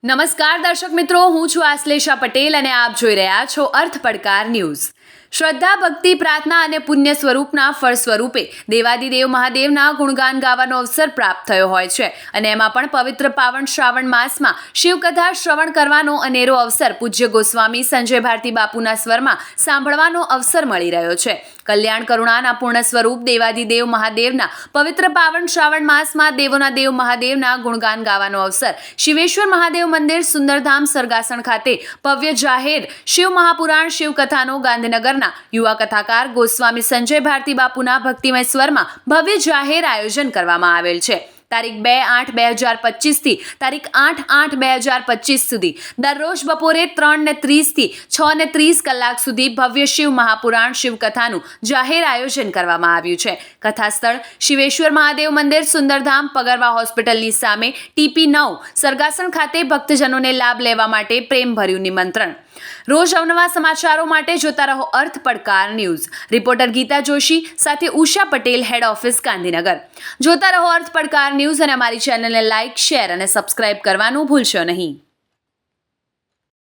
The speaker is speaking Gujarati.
નમસ્કાર દર્શક મિત્રો, હું છું આશ્લેષા પટેલ અને આપ જોઈ રહ્યા છો અર્થ પડકાર ન્યૂઝ. શ્રદ્ધા, ભક્તિ, પ્રાર્થના અને પુણ્ય સ્વરૂપના ફળ સ્વરૂપે દેવાદિદેવ મહાદેવના ગુણગાન ગાવાનો અવસર પ્રાપ્ત થયો હોય છે અને એમાં પણ પવિત્ર પાવન શ્રાવણ માસમાં શિવકથા શ્રવણ કરવાનો અનેરો અવસર પૂજ્ય ગોસ્વામી સંજય ભારતી બાપુના સ્વરમાં સાંભળવાનો અવસર મળી રહ્યો છે. કલ્યાણ કરુણાના પૂર્ણ સ્વરૂપ દેવાદિદેવ મહાદેવના પવિત્ર પાવન શ્રાવણ માસમાં દેવોના દેવ મહાદેવના ગુણગાન ગાવાનો અવસર શિવેશ્વર મહાદેવ મંદિર સુંદરધામ સરગાસણ ખાતે ભવ્ય જાહેર શિવ મહાપુરાણ શિવકથાનો ગાંધીનગરના યુવા કથાકાર ગોસ્વામી સંજય ભારતી બાપુના ભક્તિમય સ્વરમાં ભવ્ય જાહેર આયોજન કરવામાં આવેલ છે. તારીખ 2/8/2025 થી તારીખ 8/8/2025 સુધી દરરોજ બપોરે 3:30 થી 6:30 કલાક સુધી ભવ્ય શિવ મહાપુરાણ શિવકથાનું જાહેર આયોજન કરવામાં આવ્યું છે. કથા સ્થળ શિવેશ્વર મહાદેવ મંદિર સુંદરધામ પગરવા હોસ્પિટલની સામે TP9 સરગાસણ ખાતે ભક્તજનોને લાભ લેવા માટે પ્રેમભર્યું નિમંત્રણ. રોજ અવનવા સમાચારો માટે જોતા રહો અર્થ પડકાર ન્યૂઝ. રિપોર્ટર ગીતા જોશી સાથે ઉષા પટેલ, હેડ ઓફિસ, ગાંધીનગર. જોતા રહો અર્થ પડકાર ન્યૂઝ અને અમારી ચેનલને લાઇક, શેર અને સબસ્ક્રાઇબ કરવાનું ભૂલશો નહીં.